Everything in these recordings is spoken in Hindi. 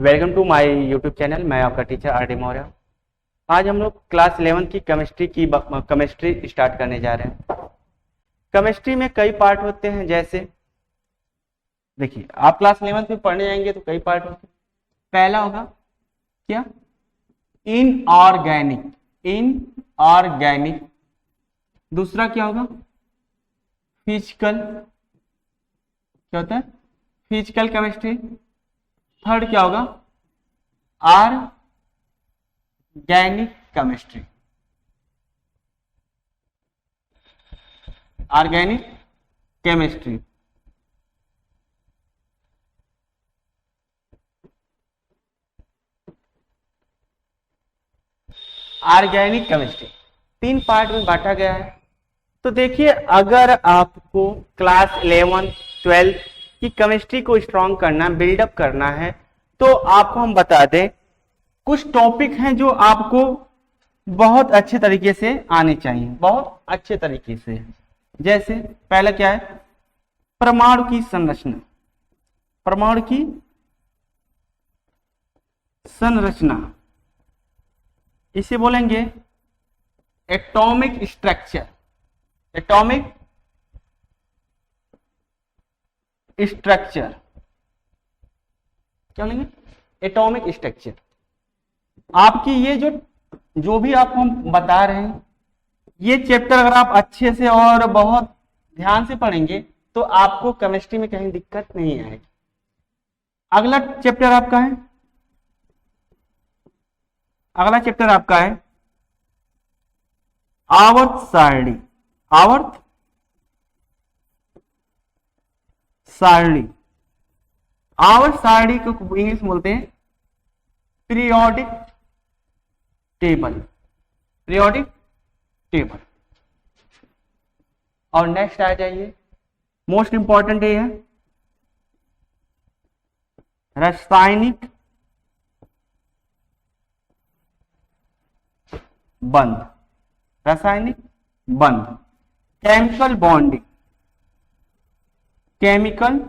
Welcome to my YouTube channel. मैं आपका टीचर आर.डी. मौर्य। आज हम लोग क्लास 11 की केमिस्ट्री स्टार्ट करने जा रहे हैं। केमिस्ट्री में कई पार्ट होते हैं, जैसे देखिए आप क्लास 11 में पढ़ने जाएंगे तो कई पार्ट होते हैं। पहला होगा क्या? इनऑर्गेनिक। दूसरा क्या होगा? फिजिकल। क्या होता है? Physical chemistry. थर्ड क्या होगा? Organic chemistry. Organic chemistry. Organic chemistry तीन पार्ट में बांटा गया है। तो देखिए, अगर आपको क्लास 11, 12 की केमिस्ट्री को स्ट्रॉन्ग करना, बिल्डअप करना है, तो आपको हम बता दें कुछ टॉपिक हैं जो आपको बहुत अच्छे तरीके से आने चाहिए, बहुत अच्छे तरीके से। जैसे पहला क्या है? परमाणु की संरचना। परमाणु की संरचना इसे बोलेंगे एटॉमिक स्ट्रक्चर। एटॉमिक स्ट्रक्चर क्या बोलेंगे? Atomic structure. आपकी ये जो भी आपको हम बता रहे हैं, ये चैप्टर अगर आप अच्छे से और बहुत ध्यान से पढ़ेंगे तो आपको केमिस्ट्री में कहीं दिक्कत नहीं आएगी। अगला चैप्टर आपका है आवर्त सारणी। आवर्त सारणी। आवर्त सारणी को इंग्लिश में बोलते हैं पीरियोडिक टेबल। Periodic table. और नेक्स्ट आ जाइए, मोस्ट इंपॉर्टेंट ये है रासायनिक बंध। रासायनिक बंध। Chemical bonding. Chemical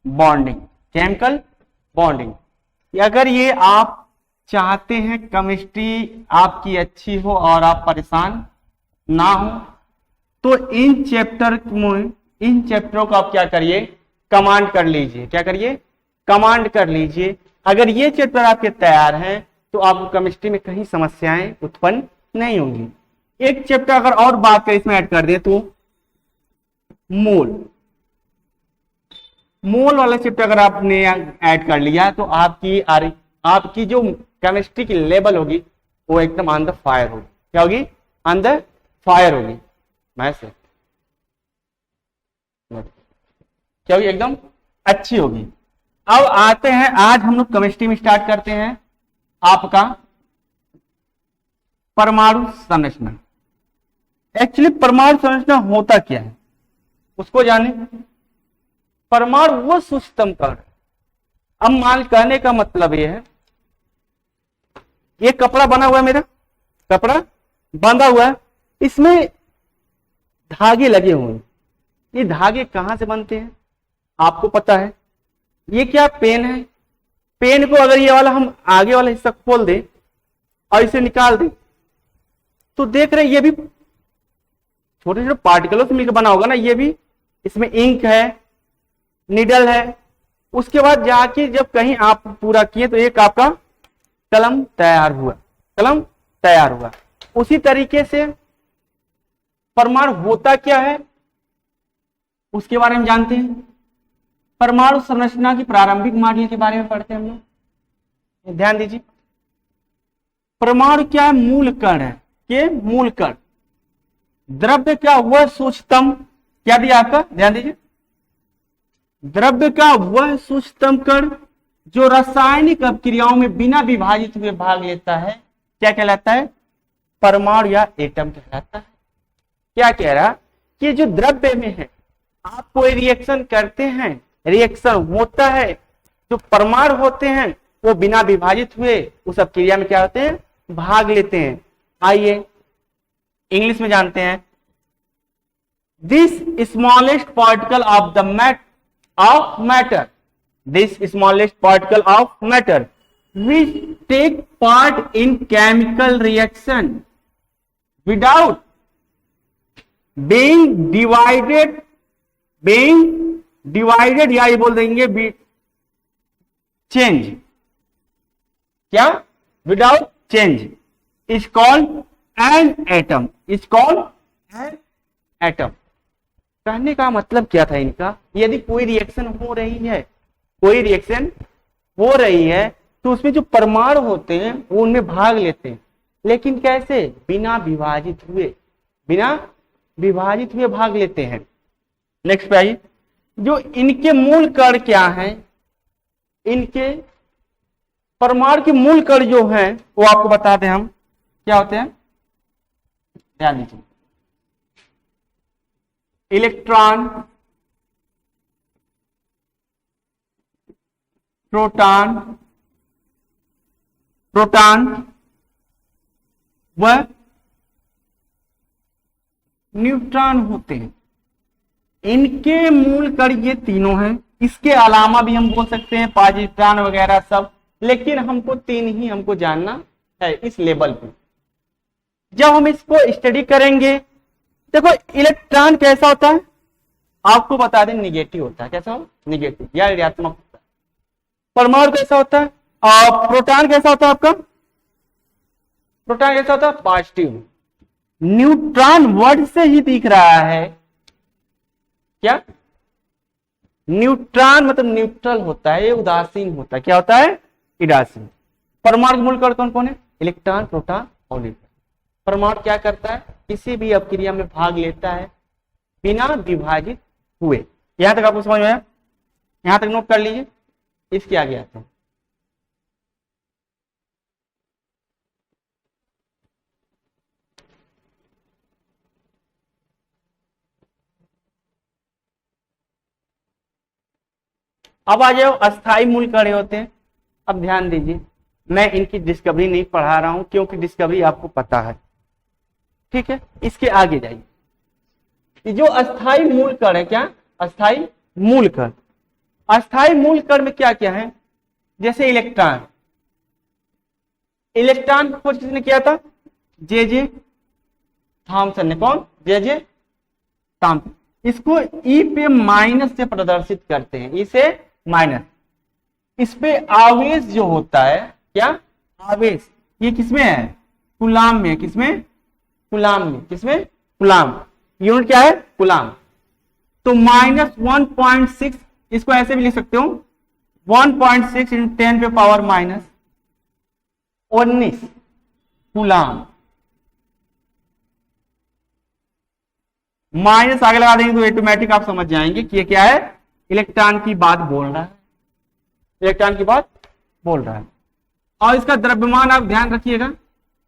bonding. Chemical bonding. अगर ये आप चाहते हैं केमिस्ट्री आपकी अच्छी हो और आप परेशान ना हो, तो इन चैप्टरों को आप क्या करिए? कमांड कर लीजिए। क्या करिए? कमांड कर लीजिए। अगर ये चैप्टर आपके तैयार हैं तो आपको केमिस्ट्री में कहीं समस्याएं उत्पन्न नहीं होंगी। एक चैप्टर अगर और बात करें, इसमें ऐड कर दे तो मोल वाला चैप्टर अगर आपने ऐड कर लिया तो आपकी जो केमिस्ट्री की लेवल होगी वो एकदम ऑन द फायर होगी। क्या होगी? ऑन द फायर होगी। मैसे क्या होगी? एकदम अच्छी होगी। अब आते हैं, आज हम लोग केमिस्ट्री में स्टार्ट करते हैं आपका परमाणु संरचना। एक्चुअली परमाणु संरचना होता क्या है उसको जाने। परमाणु वो सूक्ष्मतम कण। अब मान कहने का मतलब यह है, ये कपड़ा बना हुआ है, मेरा कपड़ा बांधा हुआ है, इसमें धागे लगे हुए हैं। ये धागे कहां से बनते हैं आपको पता है? ये क्या पेन है? पेन को अगर ये वाला हम आगे वाला हिस्सा खोल दें और इसे निकाल दें तो देख रहे ये भी छोटे छोटे पार्टिकलों से मिलकर बना होगा ना। ये भी, इसमें इंक है, निडल है। उसके बाद जाके जब कहीं आप पूरा किए तो एक आपका कलम तैयार हुआ। कलम तैयार हुआ। उसी तरीके से परमाणु होता क्या है उसके बारे में जानते हैं। परमाणु संरचना की प्रारंभिक मॉडल के बारे में पढ़ते हैं हम लोग। ध्यान दीजिए, परमाणु क्या है? मूल कण है। के मूल कण। द्रव्य क्या? वह सूक्ष्मतम, क्या दिया आपका? ध्यान दीजिए, द्रव्य का वह सूक्ष्मतम कण जो रासायनिक अभिक्रियाओं में बिना विभाजित हुए भाग लेता है, क्या कहलाता है? परमाणु या एटम कहलाता है। क्या कह रहा कि जो द्रव्य में है, आप कोई रिएक्शन करते हैं, रिएक्शन होता है, जो परमाणु होते हैं वो बिना विभाजित हुए उस अभिक्रिया में क्या होते हैं? भाग लेते हैं। आइए इंग्लिश में जानते हैं। This smallest particle of the matter, this smallest particle of matter which take part in chemical reaction without being divided या ये बोल देंगे change, क्या without change is called an atom, is called an atom। कहने का मतलब क्या था इनका, यदि कोई रिएक्शन हो रही है, कोई रिएक्शन हो रही है तो उसमें जो परमाणु होते हैं वो उनमें भाग लेते हैं, लेकिन कैसे, बिना विभाजित हुए भाग लेते हैं। नेक्स्ट पे आइए, जो इनके मूल कण क्या हैं, इनके परमाणु के मूल कण जो हैं वो आपको बता दें हम क्या होते हैं, ध्यान दीजिए। इलेक्ट्रॉन, प्रोटॉन व न्यूट्रॉन होते हैं। इनके मूल कण ये तीनों हैं। इसके अलावा भी हम बोल सकते हैं पॉजिट्रॉन वगैरह सब, लेकिन हमको तीन ही हमको जानना है इस लेवल पे। जब हम इसको स्टडी करेंगे, देखो इलेक्ट्रॉन कैसा होता है आपको बता दें, निगेटिव होता है। कैसा हो, निगेटिव या ऋणात्मक होता है। परमाणु कैसा होता है, और प्रोटॉन कैसा होता है आपका, प्रोटॉन कैसा होता है, पॉजिटिव। न्यूट्रॉन वर्ड से ही दिख रहा है क्या, न्यूट्रॉन मतलब न्यूट्रल होता है, ये उदासीन होता है। क्या होता है, उदासीन। परमाणु मूल कण कौन कौन है, इलेक्ट्रॉन, प्रोटॉन और न्यूट्रॉन। परमाणु क्या करता है, किसी भी अपक्रिया में भाग लेता है बिना विभाजित हुए। यहां तक आपको समझ में आया, यहां तक नोट कर लीजिए। इसके आगे आते हैं, अब आ जाओ अस्थाई मूल कण होते हैं। अब ध्यान दीजिए, मैं इनकी डिस्कवरी नहीं पढ़ा रहा हूं क्योंकि डिस्कवरी आपको पता है, ठीक है। इसके आगे जाइए, ये जो अस्थाई मूल कण है, क्या अस्थाई मूल कण, अस्थाई मूल कण में क्या क्या है, जैसे इलेक्ट्रॉन, इलेक्ट्रॉन खोज किसने किया था, जे थॉमसन ने। कौन, जे थॉमसन। इसको ई पे माइनस से प्रदर्शित करते हैं, ई से माइनस। इस पे आवेश जो होता है, क्या आवेश, ये किसमें है, कूलाम में। किसमें, कूलाम में। किसमें, कूलाम। यूनिट क्या है, कूलाम। तो -1.6, इसको ऐसे भी लिख सकते हो, 1.6 × 10 पे पावर -19 कूलाम। माइनस आगे लगा देंगे तो ऑटोमेटिक आप समझ जाएंगे कि ये क्या है, इलेक्ट्रॉन की बात बोल रहा है, इलेक्ट्रॉन की बात बोल रहा है। और इसका द्रव्यमान आप ध्यान रखिएगा,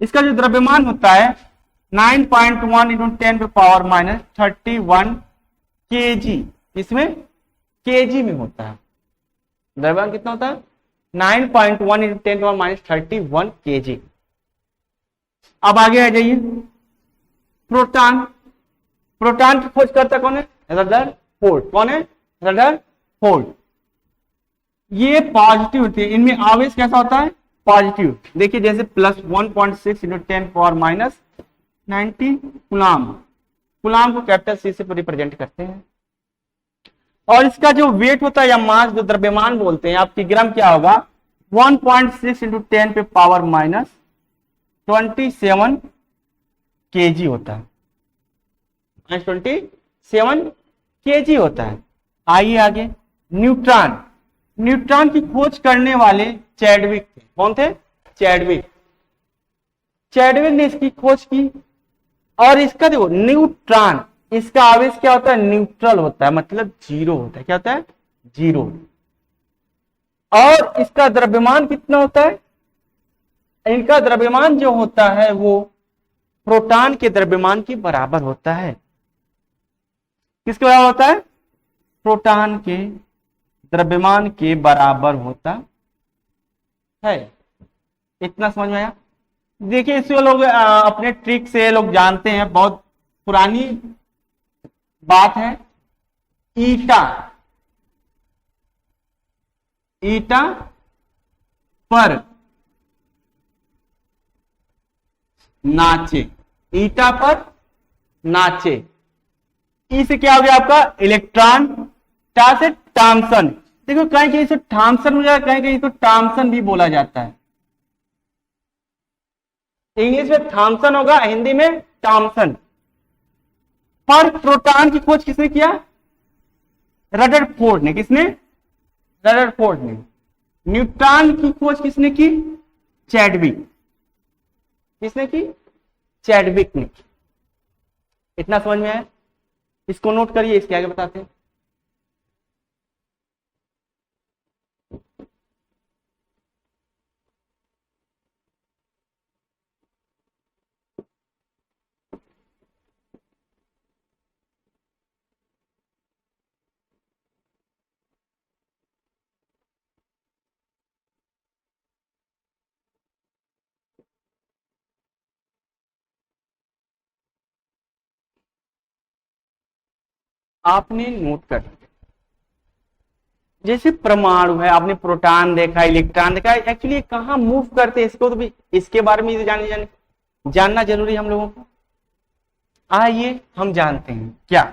इसका जो द्रव्यमान होता है 9.1 × 10 पे पावर -31 kg, इसमें kg में होता है। द्रव्यमान कितना होता है, 9.1 × 10 पे पावर -31 kg। अब आगे आ जाइए, प्रोटॉन। प्रोटॉन की खोज करता कौन है, रदरफोर्ड। कौन है, रदरफोर्ड। ये पॉजिटिव होती है, इनमें आवेश कैसा होता है, पॉजिटिव। देखिए जैसे +1.6 × 10 पावर -90 कूलाम। कूलाम को कैपिटल सी से रिप्रेजेंट करते हैं। और इसका जो वेट होता है या मास, जो द्रव्यमान बोलते हैं, आपकी ग्राम क्या होगा, 1.6 × 10 पे पावर -27 kg होता है, -27 kg होता है। आइए आगे, न्यूट्रॉन। न्यूट्रॉन की खोज करने वाले चैडविक थे। कौन थे, चैडविक। चैडविक ने इसकी खोज की। और इसका देखो न्यूट्रॉन, इसका आवेश क्या होता है, न्यूट्रल होता है, मतलब जीरो होता है। क्या होता है, जीरो। और इसका द्रव्यमान कितना होता है, इनका द्रव्यमान जो होता है वो प्रोटॉन के द्रव्यमान के बराबर होता है। किसके बराबर होता है, प्रोटॉन के द्रव्यमान के बराबर होता है। इतना समझ में आया। देखिए इसको लोग अपने ट्रिक से लोग जानते हैं, बहुत पुरानी बात है ईटा, ईटा पर नाचे, ईटा पर नाचे। ई से क्या हो गया आपका इलेक्ट्रॉन, टा से थॉम्सन। देखो कहीं कहीं से थॉम्सन हो जाए, कहीं कहीं इसको थॉम्सन भी बोला जाता है। इंग्लिश में थॉम्सन होगा, हिंदी में थॉम्सन। पर प्रोटॉन की खोज किसने किया? रदरफोर्ड ने। किसने? रदरफोर्ड ने। न्यूट्रॉन की खोज किसने की? चैडविक। किसने की? चैडविक ने। इतना समझ में आया? इसको नोट करिए, इसके आगे बताते हैं। आपने नोट कर, जैसे परमाणु है, आपने प्रोटॉन देखा, इलेक्ट्रॉन देखा, एक्चुअली कहां मूव करते हैं, इसको तो भी इसके बारे में जानना जरूरी है हम लोगों को। आइए हम जानते हैं क्या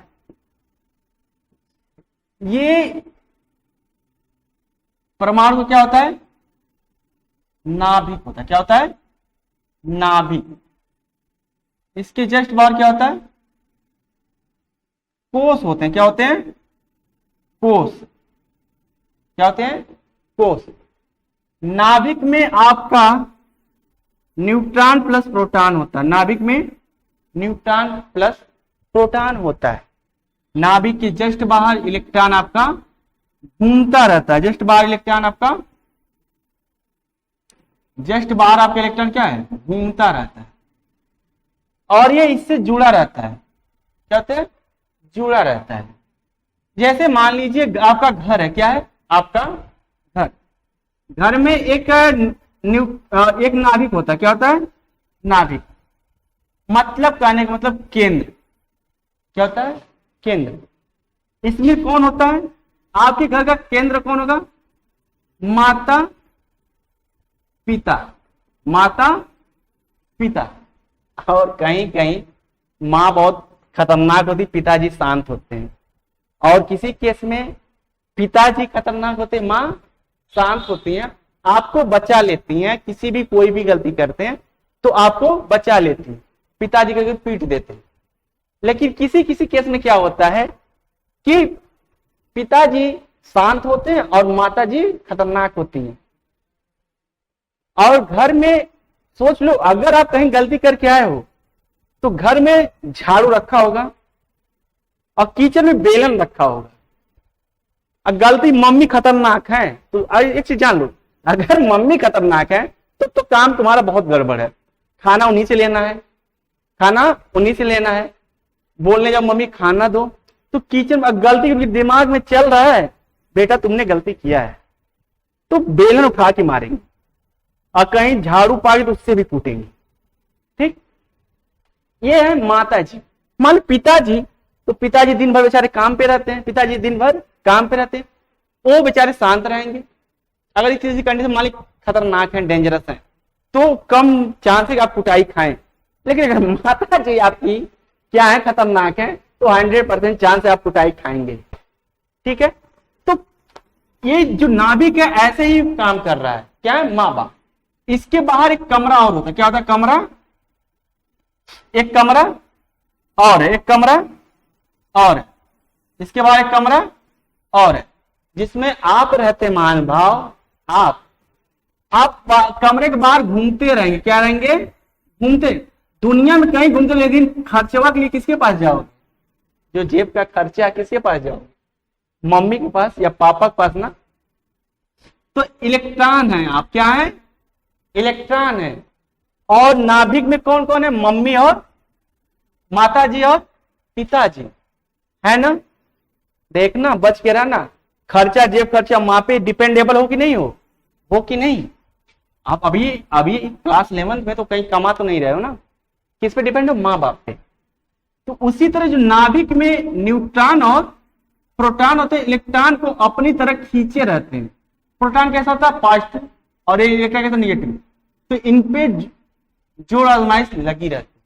ये परमाणु क्या होता है? नाभिक होता है। क्या होता है? नाभिक। इसके जस्ट बाहर क्या होता है? कोष होते हैं। क्या होते हैं? कोष। क्या होते हैं? कोष। नाभिक में आपका न्यूट्रॉन प्लस प्रोटॉन होता है। नाभिक में न्यूट्रॉन प्लस प्रोटॉन होता है। नाभिक के जस्ट बाहर इलेक्ट्रॉन आपका घूमता रहता है। जस्ट बाहर इलेक्ट्रॉन आपका, जस्ट बाहर आपका इलेक्ट्रॉन क्या है? घूमता रहता है। और ये इससे जुड़ा रहता है। क्या होता है? जुड़ा रहता है। जैसे मान लीजिए आपका घर है। क्या है? आपका घर। घर में एक नाभिक होता है। क्या होता है? नाभिक। मतलब कहने का मतलब केंद्र। क्या होता है? केंद्र। इसमें कौन होता है? आपके घर का केंद्र कौन होगा? माता पिता। माता पिता। और कहीं कहीं माँ बहुत खतरनाक होती, पिताजी शांत होते हैं। और किसी केस में पिताजी खतरनाक होते, माँ शांत होती हैं, आपको बचा लेती हैं। किसी भी कोई भी गलती करते हैं तो आपको बचा लेती हैं, पिताजी को पीट देते हैं। लेकिन किसी किसी केस में क्या होता है कि पिताजी शांत होते हैं और माताजी खतरनाक होती हैं। और घर में सोच लो, अगर आप कहीं गलती करके आए हो तो घर में झाड़ू रखा होगा और किचन में बेलन रखा होगा। और गलती मम्मी खतरनाक है तो एक चीज जान लो, अगर मम्मी खतरनाक है तो काम तुम्हारा बहुत गड़बड़ है। खाना उन्हीं से लेना है, खाना उन्हीं से लेना है। बोलने जब मम्मी खाना दो तो किचन में गलती उनके दिमाग में चल रहा है, बेटा तुमने गलती किया है, तो बेलन उठा के मारेंगे। और कहीं झाड़ू पागे तो उससे भी कूटेंगे। ठीक, ये है माता जी। मान पिताजी, तो पिताजी दिन भर बेचारे काम पे रहते हैं। पिताजी दिन भर काम पे रहते हैं, वो बेचारे शांत रहेंगे। अगर इस चीज की कंडीशन मालिक खतरनाक है, डेंजरस है, तो कम चांस है कि आप कुटाई खाएं। लेकिन अगर माता जी आपकी क्या है, खतरनाक है, तो 100% चांस है आप कुटाई खाएंगे। ठीक है, तो ये जो नाभिक है ऐसे ही काम कर रहा है। क्या है? माँ बाप। इसके बाहर एक कमरा और होता है। क्या होता है? कमरा। एक कमरा और एक कमरा और इसके बाहर एक कमरा और है, जिसमें आप रहते मान भाव। आप कमरे के बाहर घूमते रहेंगे। क्या रहेंगे? घूमते दुनिया में कहीं घूमते, लेकिन खर्चवा के लिए किसके पास जाओगे? जो जेब का खर्चा है किसके पास जाओगे? मम्मी के पास या पापा के पास ना। तो इलेक्ट्रॉन है आप। क्या है? इलेक्ट्रॉन है। और नाभिक में कौन कौन है? मम्मी और माताजी और पिताजी, है ना। देखना, बच के रहना। खर्चा, जेब खर्चा माँ पे डिपेंडेबल हो कि नहीं हो कि नहीं? आप अभी क्लास 11th में तो कहीं कमा तो नहीं रहे हो ना। किस पे डिपेंड हो? माँ बाप पे। तो उसी तरह जो नाभिक में न्यूट्रॉन और प्रोटॉन होते हैं, इलेक्ट्रॉन को अपनी तरफ खींचे रहते हैं। प्रोटॉन कैसा होता है? पॉजिटिव, और इलेक्ट्रॉन कैसा? निगेटिव। तो इन पे जोड़ आजमाइश लगी रहती है,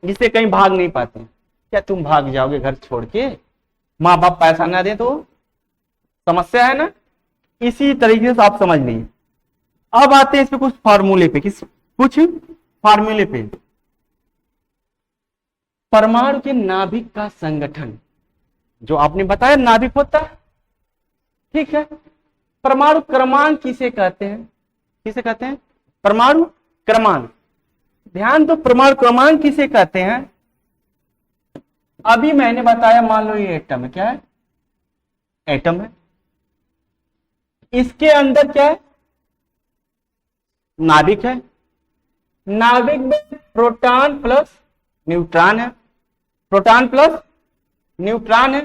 जिससे कहीं भाग नहीं पाते। क्या तुम भाग जाओगे घर छोड़ के? माँ बाप पैसा ना दे तो समस्या है ना। इसी तरीके से आप समझ लीजिए। अब आते हैं इस पे कुछ फार्मूले पे, कुछ फार्मूले पे। परमाणु के नाभिक का संगठन, जो आपने बताया नाभिक होता है, ठीक है। परमाणु क्रमांक किसे कहते हैं? किसे कहते हैं? परमाणु क्रमांक। ध्यान दो, परमाणु क्रमांक किसे कहते हैं? अभी मैंने बताया, मान लो ये एटम है। क्या है? एटम है। इसके अंदर क्या है? नाभिक है। नाभिक में प्रोटॉन प्लस न्यूट्रॉन है। प्रोटॉन प्लस न्यूट्रॉन है।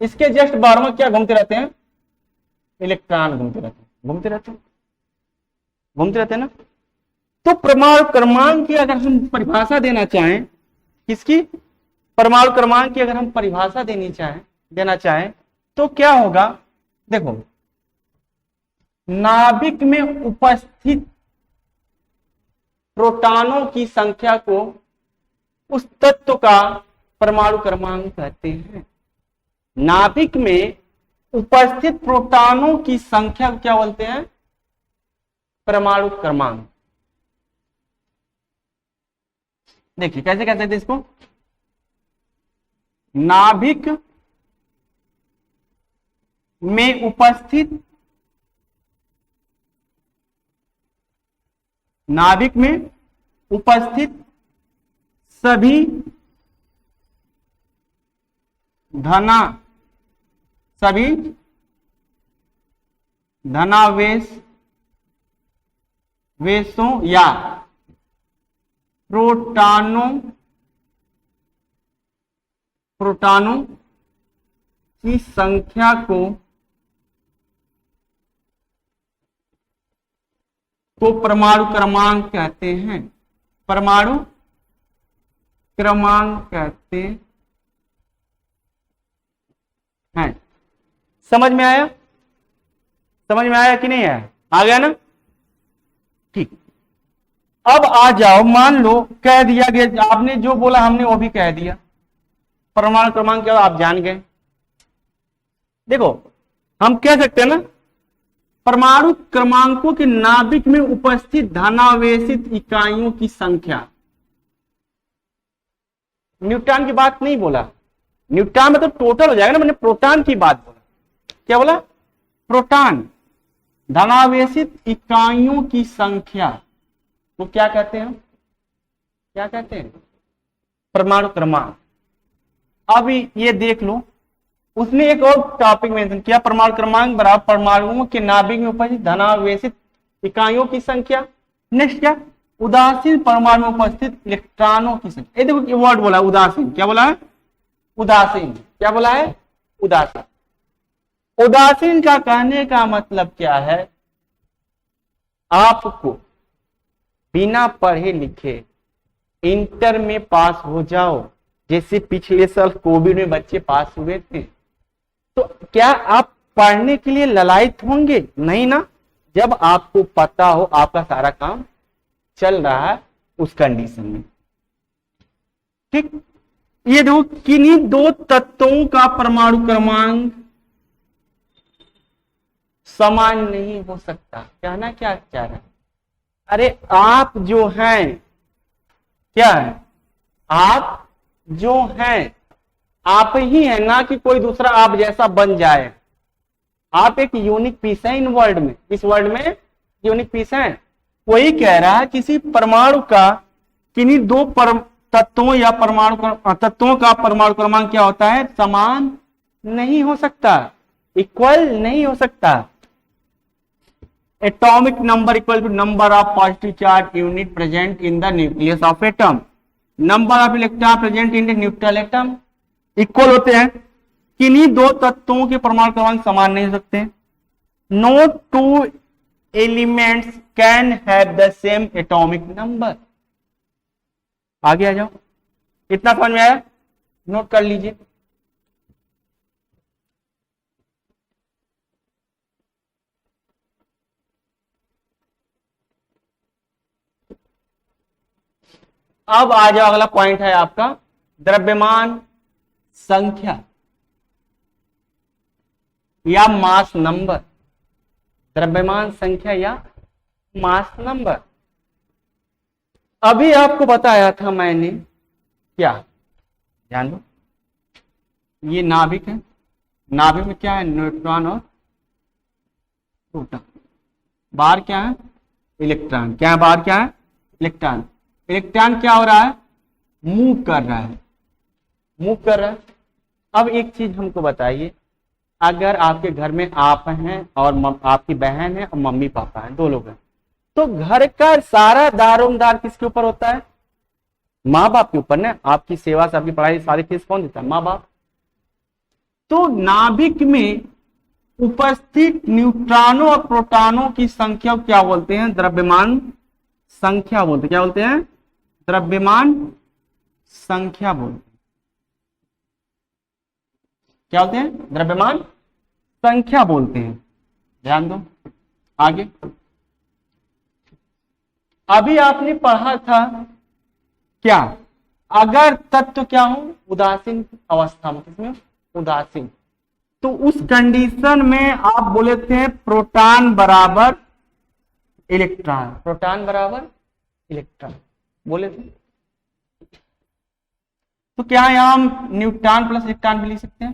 इसके जस्ट बाहर में क्या घूमते रहते हैं? इलेक्ट्रॉन घूमते रहते हैं। घूमते रहते हैं ना। तो परमाणु क्रमांक की अगर हम परिभाषा देना चाहें, किसकी? परमाणु क्रमांक की अगर हम परिभाषा देना चाहें तो क्या होगा? देखो, नाभिक में उपस्थित प्रोटॉनों की संख्या को उस तत्व का परमाणु क्रमांक कहते हैं। नाभिक में उपस्थित प्रोटॉनों की संख्या को क्या बोलते हैं? परमाणु क्रमांक। देखिए कैसे कहते थे इसको? नाभिक में उपस्थित सभी धनावेशों या प्रोटॉनों की संख्या को परमाणु क्रमांक कहते हैं। परमाणु क्रमांक कहते हैं। समझ में आया? समझ में आया कि नहीं आया? आ गया ना? ठीक। अब आ जाओ, मान लो कह दिया गया, आपने जो बोला हमने वो भी कह दिया। परमाणु क्रमांक क्या आप जान गए। देखो, हम कह सकते हैं ना, परमाणु क्रमांकों के नाभिक में उपस्थित धनावेशित इकाइयों की संख्या। न्यूट्रॉन की बात नहीं बोला। न्यूट्रॉन में तो टोटल हो जाएगा ना, मैंने प्रोटॉन की बात बोला। क्या बोला? प्रोटॉन। धनावेशित इकाइयों की संख्या तो क्या कहते हैं? क्या कहते हैं? परमाणु क्रमांक। अब ये देख लो, उसने एक और टॉपिक मेंशन किया, परमाणु क्रमांक बराबर परमाणुओं के नाभिक में उपस्थित धनावेशित इकाइयों की संख्या। नेक्स्ट क्या? उदासीन परमाणु में उपस्थित इलेक्ट्रॉनों की संख्या। ये देखो, ये वर्ड बोला उदासीन। क्या बोला है? उदासीन। क्या बोला है? उदासीन। उदासीन का कहने का मतलब क्या है? आपको बिना पढ़े लिखे इंटर में पास हो जाओ, जैसे पिछले साल कोविड में बच्चे पास हुए थे, तो क्या आप पढ़ने के लिए ललायत होंगे? नहीं ना। जब आपको पता हो आपका सारा काम चल रहा है उस कंडीशन में। ठीक। ये देखो, किन्हीं दो तत्वों का परमाणु क्रमांक समान नहीं हो सकता। कहना क्या चाह रहा है? अरे आप जो हैं, क्या है? आप जो हैं आप ही है ना, कि कोई दूसरा आप जैसा बन जाए। आप एक यूनिक पीस है इन वर्ल्ड में, इस वर्ल्ड में यूनिक पीस है। वही कह रहा है, किसी परमाणु का किन्हीं दो तत्वों या तत्वों का परमाणु क्रमांक क्या होता है? समान नहीं हो सकता, इक्वल नहीं हो सकता। Atomic number equal to number of positive charge unit present in the nucleus of atom. Number of electron present in the neutral atom equal होते हैं। किन्हीं दो तत्वों के परमाणु क्रमांक समान नहीं हो सकते। No two elements can have the same atomic number. आगे आ जाओ। इतना समझ में आया? नोट कर लीजिए। अब आ जाओ, अगला पॉइंट है आपका द्रव्यमान संख्या या मास नंबर। द्रव्यमान संख्या या मास नंबर। अभी आपको बताया था मैंने क्या, ध्यान दो, ये नाभिक है, नाभिक में क्या है, न्यूट्रॉन और प्रोटॉन। बाहर क्या है, इलेक्ट्रॉन। क्या है बाहर, क्या है, इलेक्ट्रॉन। इलेक्ट्रॉन क्या हो रहा है, मूव कर रहा है, मूव कर रहा है। अब एक चीज हमको बताइए, अगर आपके घर में आप हैं और आपकी बहन है और मम्मी पापा हैं, दो लोग हैं, तो घर का सारा दारोमदार किसके ऊपर होता है, माँ बाप के ऊपर ना। आपकी सेवा से आपकी पढ़ाई सारी फीस कौन देता है, माँ बाप। तो नाभिक में उपस्थित न्यूट्रॉनों और प्रोटॉनों की संख्या क्या बोलते हैं, द्रव्यमान संख्या बोलते हैं। क्या बोलते हैं, द्रव्यमान संख्या बोलते हैं। क्या बोलते हैं, द्रव्यमान संख्या बोलते हैं। ध्यान दो आगे। अभी आपने पढ़ा था क्या, अगर तत्व क्या हो, उदासीन अवस्था में, किसमें, उदासीन, तो उस कंडीशन में आप बोले थे प्रोटॉन बराबर इलेक्ट्रॉन, प्रोटॉन बराबर इलेक्ट्रॉन बोले थे। तो क्या यहां हम न्यूट्रॉन प्लस इलेक्ट्रॉन भी लिख सकते हैं,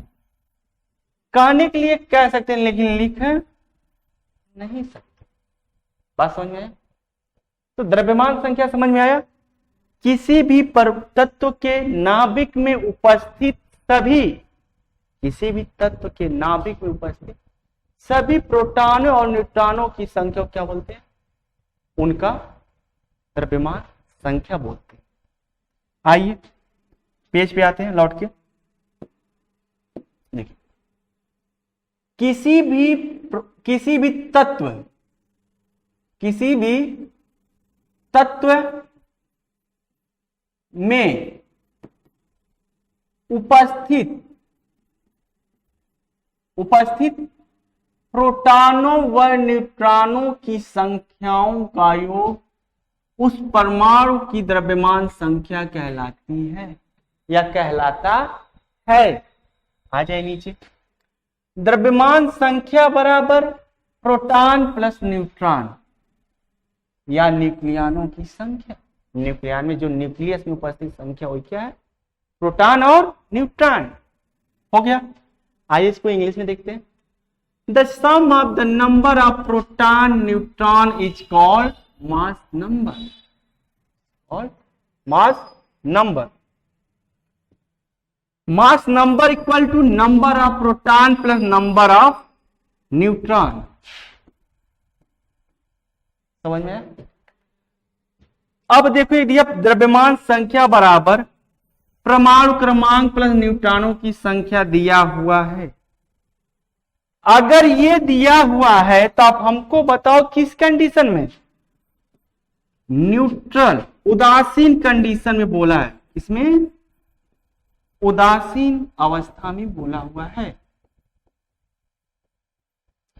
कहने के लिए कह सकते हैं, लेकिन लिख नहीं सकते। बात समझ में आया? तो द्रव्यमान संख्या समझ में आया, किसी भी तत्व के नाभिक में उपस्थित सभी, किसी भी तत्व के नाभिक में उपस्थित सभी प्रोटॉनों और न्यूट्रॉनों की संख्या क्या बोलते हैं, उनका द्रव्यमान संख्या बोलते हैं। आइए पेज पे आते हैं लौट के। देखिए, किसी भी तत्व में उपस्थित प्रोटॉनों व न्यूट्रॉनों की संख्याओं का योग उस परमाणु की द्रव्यमान संख्या कहलाती है या कहलाता है। आ जाए नीचे, द्रव्यमान संख्या बराबर प्रोटॉन प्लस न्यूट्रॉन या न्यूक्लियनों की संख्या। न्यूक्लियन में जो न्यूक्लियस में उपस्थित संख्या वही क्या है, प्रोटॉन और न्यूट्रॉन। हो गया। आइए इसको इंग्लिश में देखते हैं। The sum of the number of proton neutron is called mass number, और mass number. Mass number equal to number of proton plus number of neutron. समझ में आया? अब देखो ये दिया द्रव्यमान संख्या बराबर परमाणु क्रमांक प्लस न्यूट्रॉनों की संख्या दिया हुआ है। अगर ये दिया हुआ है तो आप हमको बताओ किस कंडीशन में, न्यूट्रल उदासीन कंडीशन में बोला है, इसमें उदासीन अवस्था में बोला हुआ है।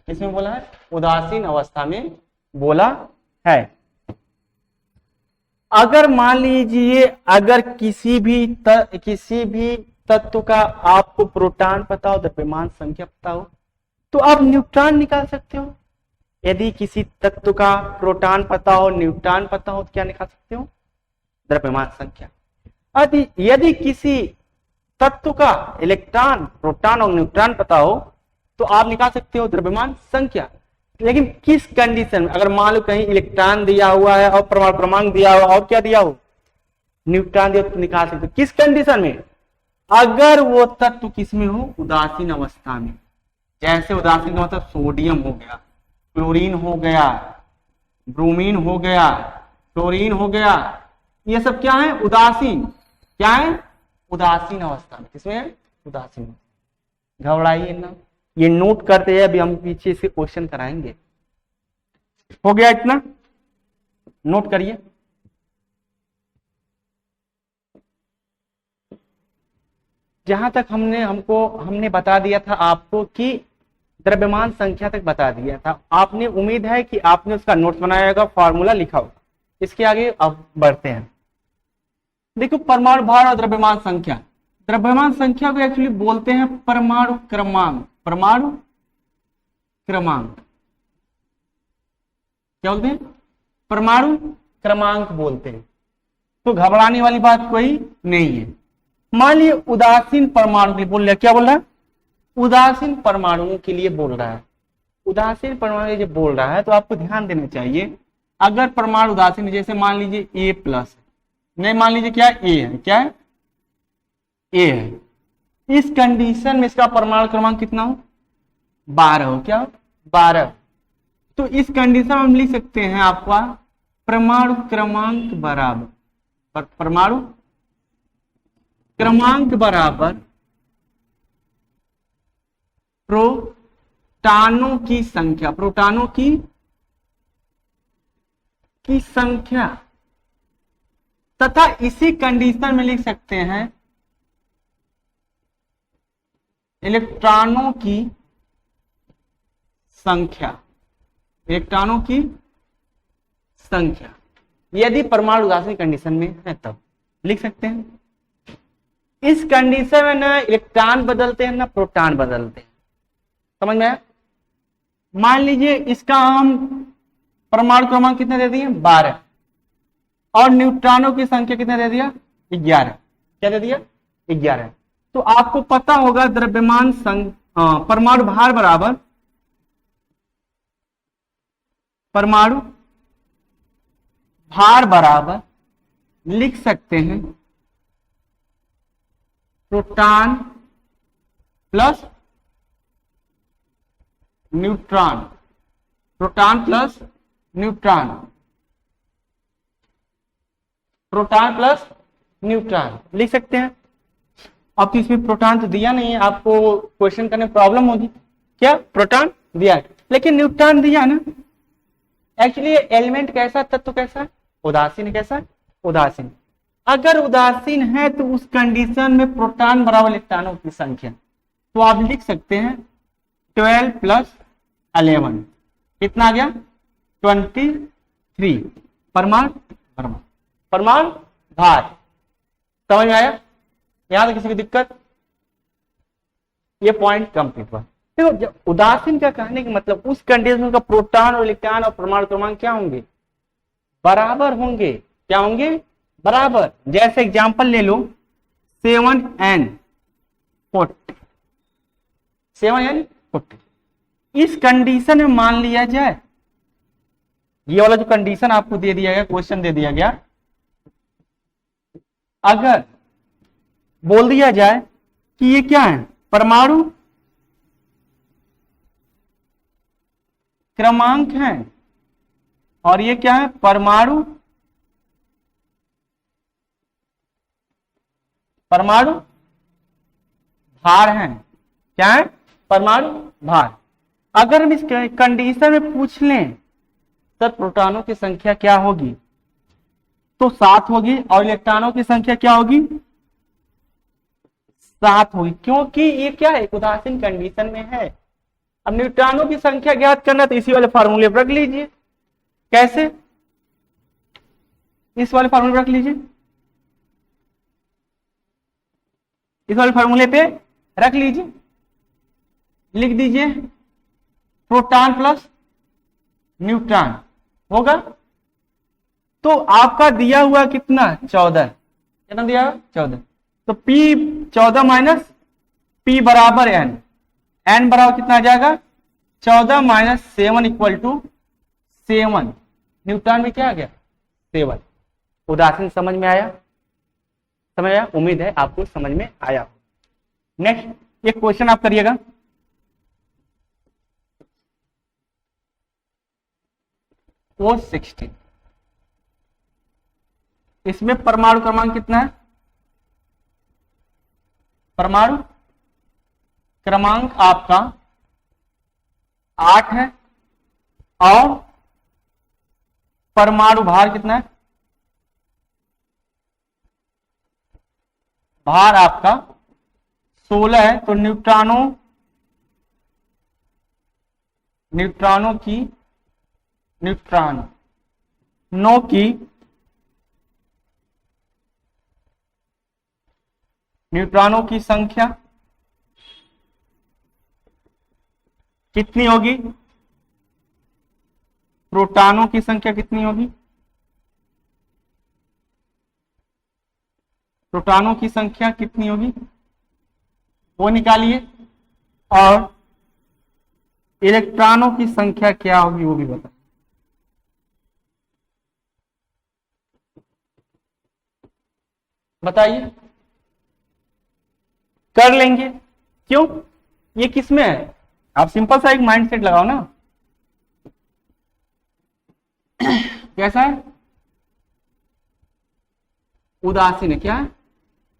इसमें बोला है उदासीन अवस्था में बोला है। अगर मान लीजिए अगर किसी भी तत्व का आपको प्रोटॉन पता हो, द्रव्यमान संख्या पता हो, तो आप न्यूट्रॉन निकाल सकते हो। यदि किसी तत्व का प्रोटॉन पता हो, न्यूट्रॉन पता हो, तो क्या निकाल सकते हो, द्रव्यमान संख्या। यदि किसी तत्व का इलेक्ट्रॉन, प्रोटॉन और न्यूट्रॉन पता हो तो आप निकाल सकते हो द्रव्यमान संख्या। लेकिन किस कंडीशन में, अगर मान लो कहीं इलेक्ट्रॉन दिया हुआ है और परमाणु क्रमांक दिया हुआ और क्या दिया हो, न्यूट्रॉन दिया, तो निकाल सकते हो। किस कंडीशन में, अगर वो तत्व किसमें हो, उदासीन अवस्था में। जैसे उदासीन का मतलब सोडियम हो गया, क्लोरीन हो गया, ब्रोमीन हो गया, क्लोरीन हो गया, ये सब क्या है, उदासीन। क्या है, उदासीन अवस्था में। किसमें है, उदासीन। घबराइए ना, ये नोट करते हैं, अभी हम पीछे से क्वेश्चन कराएंगे। हो गया इतना, नोट करिए। जहां तक हमने बता दिया था आपको कि द्रव्यमान संख्या तक बता दिया था। आपने उम्मीद है कि आपने उसका नोट्स बनाया होगा, फॉर्मूला लिखा होगा। इसके आगे अब बढ़ते हैं। देखो परमाणु भार और द्रव्यमान संख्या। द्रव्यमान संख्या को एक्चुअली बोलते हैं परमाणु क्रमांक। परमाणु क्रमांक क्या बोलते हैं? परमाणु क्रमांक बोलते हैं। तो घबराने वाली बात कोई नहीं है। मान लिया उदासीन परमाणु के लिए बोल रहा है। क्या बोल रहा है? उदासीन परमाणुओं के लिए बोल रहा है। उदासीन परमाणु जब बोल रहा है तो आपको ध्यान देना चाहिए, अगर परमाणु उदासीन है, जैसे मान लीजिए ए प्लस, नहीं मान लीजिए क्या ए है, क्या है? ए है। इस कंडीशन में इसका परमाणु क्रमांक कितना हो? 12 हो। क्या हो? 12। तो इस कंडीशन में हम लिख सकते हैं आपका परमाणु क्रमांक बराबर, परमाणु क्रमांक बराबर प्रोटॉनों की संख्या, प्रोटॉनों की संख्या। तथा इसी कंडीशन में लिख सकते हैं इलेक्ट्रॉनों की संख्या, इलेक्ट्रॉनों की संख्या। यदि परमाणु उदासीन कंडीशन में है तब लिख सकते हैं। इस कंडीशन में ना इलेक्ट्रॉन बदलते हैं ना प्रोटॉन बदलते हैं। समझ में आया? मान लीजिए इसका हम परमाणु क्रमांक कितने दे दिए? 12। और न्यूट्रॉनों की संख्या कितने दे दिया? 11। क्या दे दिया? 11। तो आपको पता होगा द्रव्यमान परमाणु भार बराबर परमाणु भार बराबर लिख सकते हैं proton plus neutron, proton plus neutron, proton plus neutron लिख सकते हैं। अब इसमें प्रोटॉन तो दिया नहीं है, आपको क्वेश्चन करने में प्रॉब्लम होगी। क्या प्रोटॉन दिया है लेकिन न्यूट्रॉन दिया ना। एक्चुअली एलिमेंट कैसा, तत्व कैसा? उदासीन है। कैसा? उदासीन। अगर उदासीन है तो उस कंडीशन में प्रोटॉन बराबर इलेक्ट्रॉनों की संख्या, तो आप लिख सकते हैं 12 प्लस 11 कितना आ गया? 23 परमाणु भार। समझ में आया? यहां तक किसी की दिक्कत? ये पॉइंट कंप्लीट हुआ। देखो उदासीन का कहने का मतलब उस कंडीशन का प्रोटॉन और इलेक्ट्रॉन और परमाणु क्रमांक क्या होंगे? बराबर होंगे। क्या होंगे? बराबर। जैसे एग्जांपल ले लो 7n40, 7n40। इस कंडीशन में मान लिया जाए, ये वाला जो कंडीशन आपको दे दिया गया, क्वेश्चन दे दिया गया, अगर बोल दिया जाए कि ये क्या है? परमाणु क्रमांक है और ये क्या है? परमाणु भार है। क्या है? परमाणु भार। अगर हम इस कंडीशन में पूछ लें तब प्रोटॉनों की संख्या क्या होगी? तो 7 होगी और इलेक्ट्रॉनों की संख्या क्या होगी? 7 होगी, क्योंकि ये क्या है? उदासीन कंडीशन में है। अब न्यूट्रॉनों की संख्या ज्ञात करना तो इसी वाले फार्मूले पर रख लीजिए। कैसे? इस वाले फार्मूले पर रख लीजिए, इस वाले फार्मूले पे रख लीजिए, लिख दीजिए प्रोटॉन प्लस न्यूट्रॉन होगा। तो आपका दिया हुआ कितना? 14। कितना दिया? 14। तो P14 माइनस P बराबर N, N बराबर कितना आ जाएगा? 14 माइनस 7 इक्वल टू 7। न्यूट्रॉन में क्या आ गया? 7। उदासीन समझ में आया? समझ आया? उम्मीद है आपको समझ में आया। नेक्स्ट एक क्वेश्चन आप करिएगा। O16, इसमें परमाणु क्रमांक कितना है? परमाणु क्रमांक आपका 8 है और परमाणु भार कितना है? भार आपका 16 है तो न्यूट्रॉनों की न्यूट्रॉनों की संख्या कितनी होगी? प्रोटॉनों की संख्या कितनी होगी? प्रोटॉनों की संख्या कितनी होगी वो निकालिए, और इलेक्ट्रॉनों की संख्या क्या होगी वो भी बताइए। बताइए, कर लेंगे? क्यों? ये किसमें है? आप सिंपल सा एक माइंडसेट लगाओ ना। कैसा है? उदासीन है। क्या है?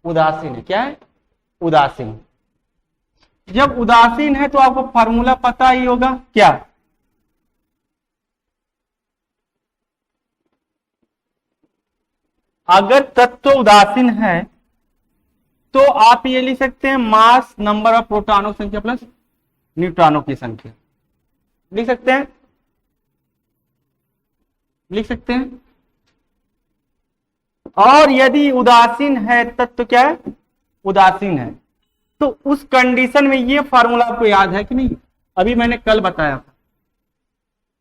उदासीन है। क्या है? उदासीन। जब उदासीन है तो आपको फार्मूला पता ही होगा। क्या? अगर तत्व उदासीन है तो आप ये लिख सकते हैं मास नंबर ऑफ प्रोटॉनों की संख्या प्लस न्यूट्रॉनों की संख्या। लिख सकते हैं? लिख सकते हैं। और यदि उदासीन है तत्व, क्या है? उदासीन है, तो उस कंडीशन में ये फार्मूला आपको याद है कि नहीं? अभी मैंने कल बताया था,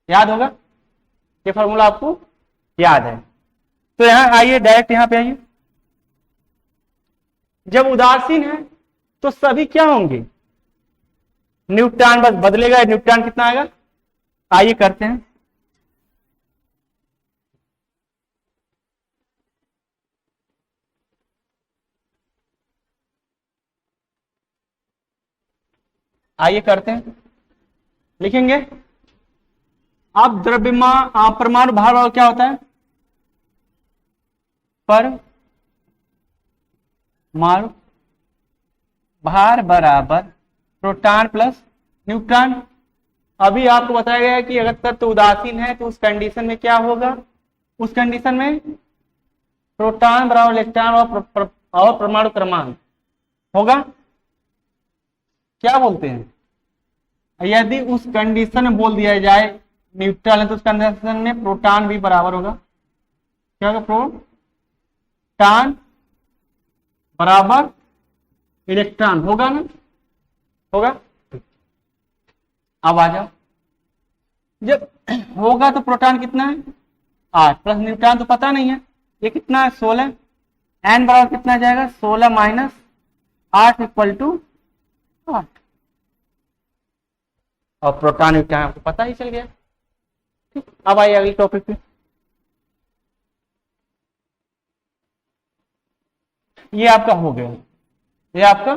याद होगा? ये फार्मूला आपको याद है? तो यहां आइए, डायरेक्ट यहां पे आइए। जब उदासीन है तो सभी क्या होंगे? न्यूट्रॉन बस बदलेगा। न्यूट्रॉन कितना आएगा? आइए करते हैं। आइए करते हैं, लिखेंगे। अब द्रव्यमान परमाणु भार क्या होता है? परमाणु भार बराबर प्रोटॉन प्लस न्यूट्रॉन। अभी आपको बताया गया है कि अगर तत्व उदासीन है तो उस कंडीशन में क्या होगा? उस कंडीशन में प्रोटॉन बराबर इलेक्ट्रॉन और परमाणु क्रमांक होगा। क्या बोलते हैं? यदि उस कंडीशन में बोल दिया जाए न्यूट्रल है तो उस कंडीशन में प्रोटॉन भी बराबर होगा। क्या होगा? प्रोटॉन बराबर इलेक्ट्रॉन होगा ना? होगा। अब आ जाओ, जब होगा तो प्रोटॉन कितना है? 8 प्लस न्यूट्रॉन तो पता नहीं है, ये कितना है? 16। एन बराबर कितना जाएगा? 16 माइनस 8 इक्वल टू 8। और प्रोटॉन न्यूट्रॉन आपको पता ही चल गया। ठीक, अब आइए अगले टॉपिक पे। ये आपका हो गया, ये आपका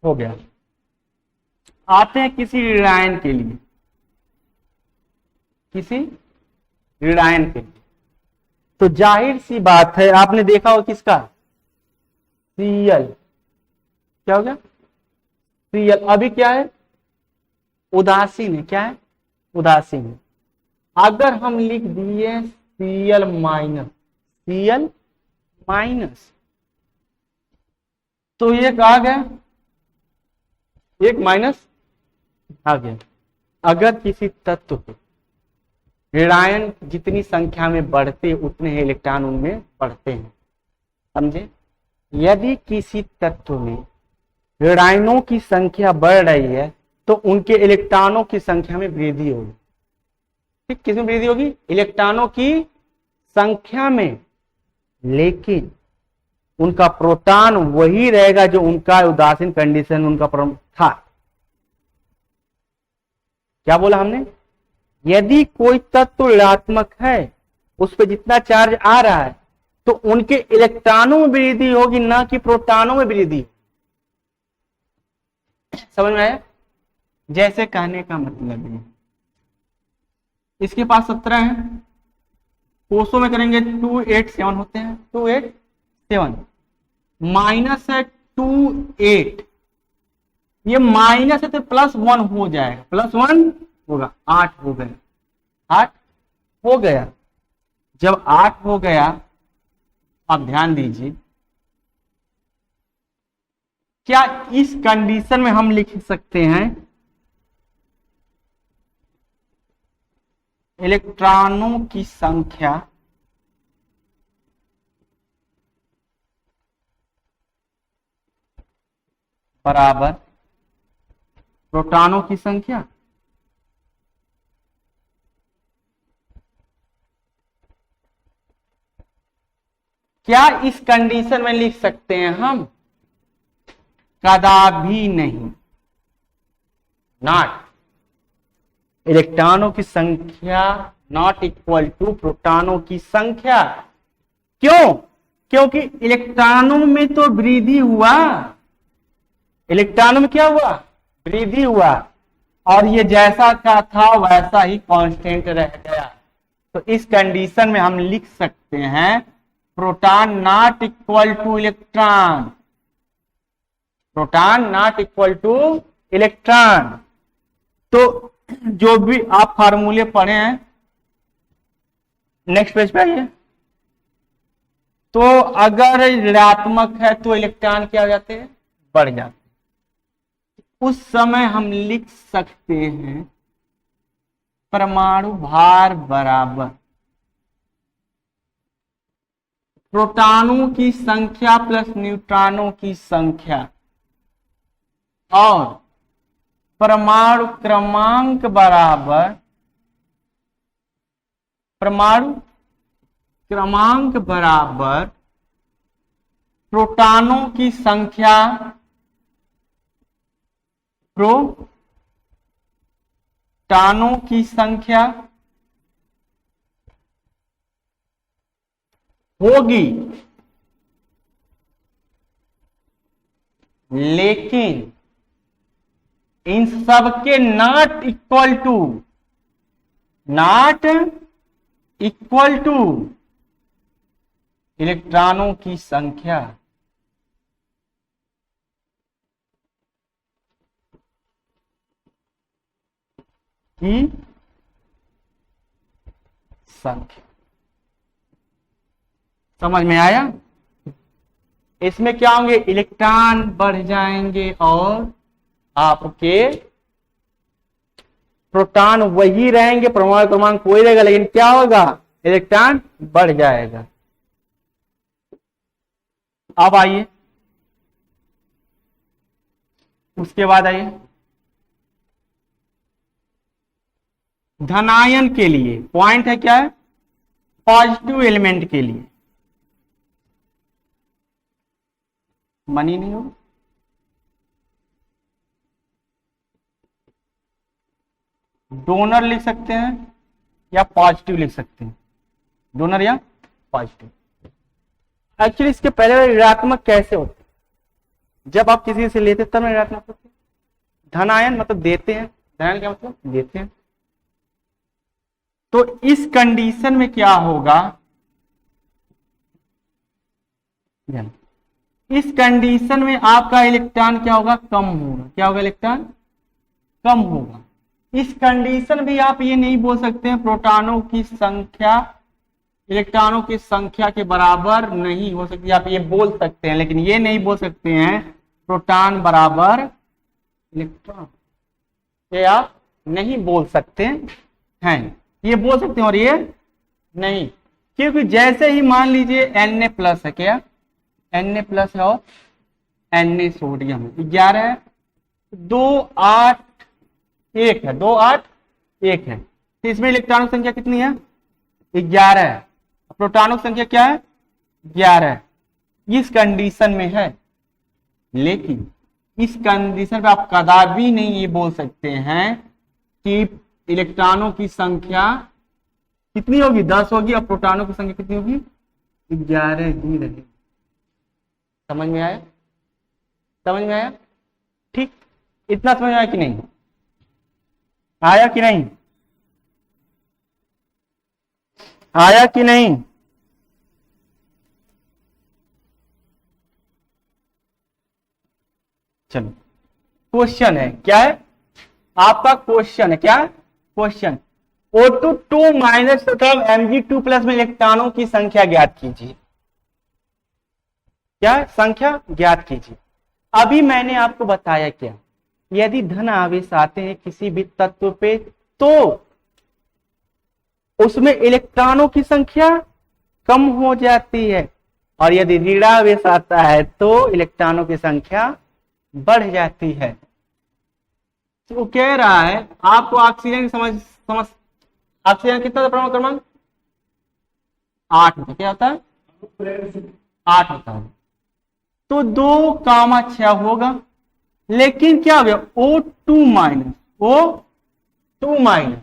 हो गया। आते हैं किसी ऋणायन के लिए, किसी ऋणायन के लिए। तो जाहिर सी बात है, आपने देखा हो किसका? Cl। क्या हो गया? Cl। अभी क्या है? उदासीन है। क्या है? उदासीन है। अगर हम लिख दिए Cl माइनस, तो ये आ गया, एक माइनस आ गया। अगर किसी तत्व को ऋणायन जितनी संख्या में बढ़ते उतने ही इलेक्ट्रॉन उनमें बढ़ते हैं, समझे? यदि किसी तत्व में ऋणायनों की संख्या बढ़ रही है तो उनके इलेक्ट्रॉनों की संख्या में वृद्धि होगी। ठीक, किसमें वृद्धि होगी? इलेक्ट्रॉनों की संख्या में, लेकिन उनका प्रोटॉन वही रहेगा जो उनका उदासीन कंडीशन में उनका था। क्या बोला हमने? यदि कोई तत्व ऋणात्मक है, उस पर जितना चार्ज आ रहा है, तो उनके इलेक्ट्रॉनों में वृद्धि होगी, ना कि प्रोटॉनों में वृद्धि। समझ में आया? जैसे कहने का मतलब है, इसके पास 17 है, कोसों में करेंगे 287 होते हैं, 287 माइनस है 28, ये माइनस है तो +1 हो जाएगा, +1 होगा, 8 हो गया, 8 हो गया। जब 8 हो गया, आप ध्यान दीजिए, क्या इस कंडीशन में हम लिख सकते हैं इलेक्ट्रॉनों की संख्या बराबर प्रोटॉनों की संख्या? क्या इस कंडीशन में लिख सकते हैं हम? कदापि नहीं। नॉट। इलेक्ट्रॉनों की संख्या नॉट इक्वल टू प्रोटॉनों की संख्या। क्यों? क्योंकि इलेक्ट्रॉनों में तो वृद्धि हुआ, इलेक्ट्रॉनों में क्या हुआ? वृद्धि हुआ, और ये जैसा का था वैसा ही कांस्टेंट रह गया। तो इस कंडीशन में हम लिख सकते हैं proton not equal two electron, proton not equal two electron. तो जो भी आप फार्मूले पढ़े हैं, नेक्स्ट पेज पे आइए। तो अगर ऋणात्मक है तो इलेक्ट्रॉन क्या हो जाते हैं? बढ़ जाते हैं। उस समय हम लिख सकते हैं परमाणु भार बराबर प्रोटॉनों की संख्या प्लस न्यूट्रॉनों की संख्या, और परमाणु क्रमांक बराबर परमाणु क्रमांक बराबर प्रोटॉनों की संख्या प्रोटॉनों की संख्या होगी, लेकिन इन सब के नॉट इक्वल टू इलेक्ट्रॉनों की संख्या। की संख्या। समझ में आया? इसमें क्या होंगे? इलेक्ट्रॉन बढ़ जाएंगे और आपके प्रोटॉन वही रहेंगे, परमाणु क्रमांक वही रहेगा, लेकिन क्या होगा? इलेक्ट्रॉन बढ़ जाएगा। अब आइए, उसके बाद आइए धनायन के लिए। पॉइंट है क्या है? पॉजिटिव एलिमेंट के लिए मनी नहीं होगा। डोनर लिख सकते हैं या पॉजिटिव लिख सकते हैं, डोनर या पॉजिटिव। एक्चुअली इसके पहले ऋणात्मक कैसे होते? जब आप किसी से लेते तब ऋणात्मक होते। धनायन मतलब देते हैं, धनायन क्या मतलब? देते हैं। तो इस कंडीशन में क्या होगा? इस कंडीशन में आपका इलेक्ट्रॉन क्या होगा? कम होगा। क्या होगा? इलेक्ट्रॉन कम होगा। इस कंडीशन में आप ये नहीं बोल सकते हैं प्रोटॉनों की संख्या इलेक्ट्रॉनों की संख्या के बराबर नहीं हो सकती। आप ये बोल सकते हैं, लेकिन ये नहीं बोल सकते हैं प्रोटॉन बराबर इलेक्ट्रॉन। ये आप नहीं बोल सकते हैं। ये बोल सकते हैं और ये नहीं, क्योंकि जैसे ही मान लीजिए Na प्लस है, क्या Na प्लस है और Na सोडियम है, 11 है, 2 8 1 है, 2 8 1 है, तो इसमें इलेक्ट्रॉनों की संख्या कितनी है? 11 है। प्रोटॉनों की संख्या क्या है? 11 है। इस कंडीशन में है, लेकिन इस कंडीशन पे आप कदापि नहीं ये बोल सकते हैं कि इलेक्ट्रॉनों की संख्या कितनी होगी? 10 होगी, और प्रोटॉनों की संख्या कितनी होगी? 11 ही रहेगी। समझ में आया? समझ में आया? ठीक, इतना समझ में आया कि नहीं? आया कि नहीं? आया कि नहीं? चलो, क्वेश्चन है, क्या है आपका? क्वेश्चन है, क्या क्वेश्चन? O2 2 माइनस तथा Mg2 प्लस में इलेक्ट्रॉनों की संख्या ज्ञात कीजिए। क्या संख्या ज्ञात कीजिए। अभी मैंने आपको बताया क्या, यदि धन आवेश आते हैं किसी भी तत्व पे तो उसमें इलेक्ट्रॉनों की संख्या कम हो जाती है, और यदि ऋणावेश आता है तो इलेक्ट्रॉनों की संख्या बढ़ जाती है। तो वो कह रहा है आपको ऑक्सीजन की समझ ऑक्सीजन कितना था परमाणु क्रमांक 8 होता, क्या होता है 8 होता है, तो 2,6 होगा, लेकिन क्या हो गया O2 माइनस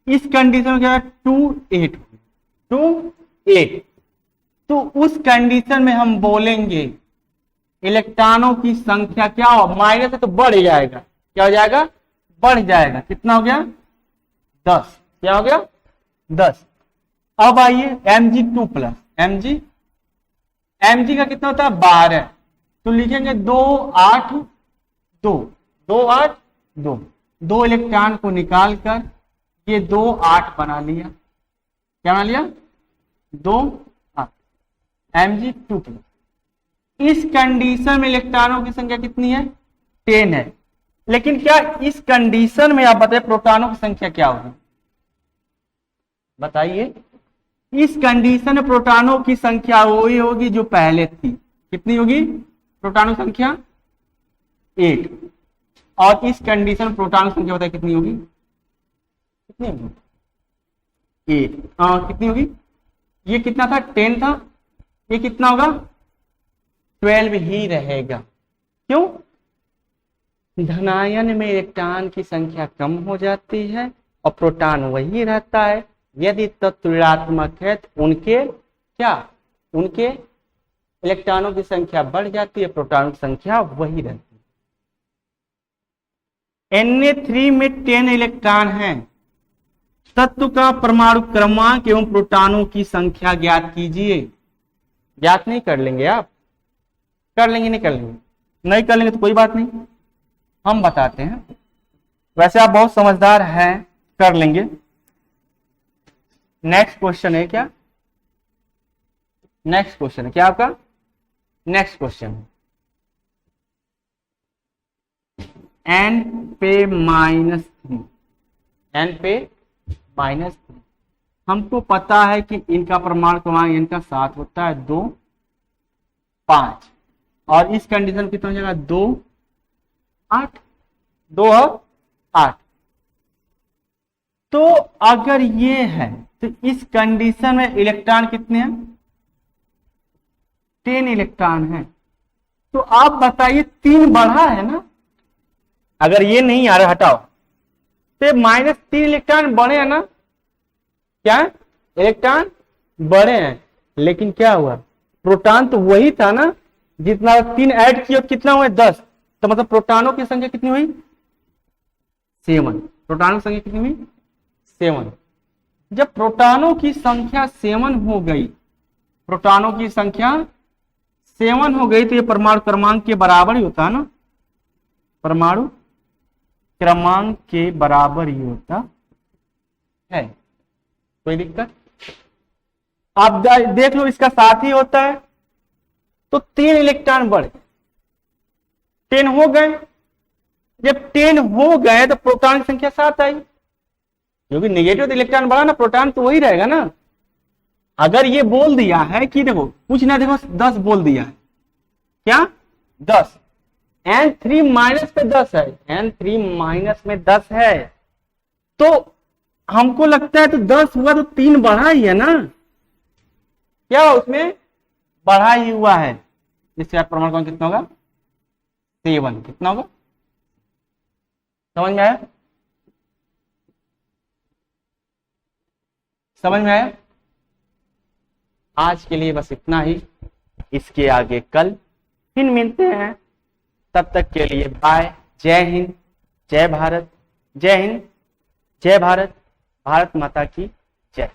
इस कंडीशन में क्या है 2,8 2,8, तो उस कंडीशन में हम बोलेंगे इलेक्ट्रॉनों की संख्या क्या हो, माइनस है तो बढ़ जाएगा, क्या हो जाएगा बढ़ जाएगा, कितना हो गया 10, क्या हो गया 10। अब आइए Mg2 प्लस Mg का कितना होता है 12, तो लिखेंगे 2,8,2 दो इलेक्ट्रॉन को निकाल कर ये 2,8 बना लिया, क्या बना लिया 2,8 Mg2 प्लस। इस कंडीशन में इलेक्ट्रॉनों की संख्या कितनी है 10 है, लेकिन क्या इस कंडीशन में आप बताइए प्रोटॉनों की संख्या क्या होगी, बताइए इस कंडीशन में प्रोटॉनों की संख्या वही होगी जो पहले थी, कितनी होगी प्रोटॉनों की संख्या 8, और इस कंडीशन में प्रोटॉनों की संख्या बताइए कितनी होगी, कितनी होगी 8, कितनी होगी, ये कितना था 10 था, ये कितना होगा 12 ही रहेगा, क्यों धनायन में इलेक्ट्रॉन की संख्या कम हो जाती है और प्रोटॉन वही रहता है, यदि तत्व ऋणात्मक है तो उनके इलेक्ट्रॉनों की संख्या बढ़ जाती है, प्रोटॉनों की संख्या वही रहती है। Na3 में 10 इलेक्ट्रॉन हैं, तत्व का परमाणु क्रमांक एवं प्रोटॉनों की संख्या ज्ञात कीजिए। ज्ञात नहीं कर लेंगे आप, कर लेंगे नहीं कर लेंगे, नहीं कर लेंगे तो कोई बात नहीं, हम बताते हैं, वैसे आप बहुत समझदार हैं कर लेंगे। नेक्स्ट क्वेश्चन है क्या, नेक्स्ट क्वेश्चन है क्या आपका, नेक्स्ट क्वेश्चन n पे -3, n पे -3, हमको पता है कि इनका परमाणु क्रमांक इनका 7 होता है 2, 5, और इस कंडीशन कितना हो जाएगा 2, 8, 2 और 8। तो अगर ये है तो इस कंडीशन में इलेक्ट्रॉन कितने हैं 10 इलेक्ट्रॉन है, तो आप बताइए 3 बढ़ा है ना, अगर ये नहीं आ रहा हटाओ तो -3 इलेक्ट्रॉन बढ़े हैं ना, क्या इलेक्ट्रॉन बढ़े हैं, लेकिन क्या हुआ प्रोटॉन तो वही था ना, जितना 3 ऐड किया कितना हुआ 10, तो मतलब प्रोटॉनों की संख्या कितनी हुई 7, प्रोटॉनों की संख्या कितनी हुई 7। जब प्रोटॉनों की संख्या 7 हो गई, प्रोटॉनों की संख्या 7 हो गई, तो ये परमाणु क्रमांक के बराबर ही होता है ना, परमाणु क्रमांक के बराबर ही होता है, कोई दिक्कत। आप देख लो इसका 7 ही होता है, तो 3 इलेक्ट्रॉन बढ़े 10 हो गए, जब 10 हो गए तो प्रोटॉन की संख्या 7 आई, क्योंकि नेगेटिव इलेक्ट्रॉन बढ़ा ना, प्रोटॉन तो वही रहेगा ना। अगर ये बोल दिया है कि देखो कुछ ना, देखो 10 बोल दिया है, क्या 10, N3 माइनस पे 10 है, N3 माइनस में 10 है, तो हमको लगता है तो 10 हुआ तो 3 बढ़ा ही है ना, क्या उसमें बढ़ा ही हुआ है, इससे आप प्रमाण क्रमांक कितना होगा 7, कितना होगा समझ में आया, समझ में आया। आज के लिए बस इतना ही, इसके आगे कल फिर मिलते हैं, तब तक के लिए बाय, जय हिंद, जय भारत, जय हिंद, जय भारत, भारत माता की जय।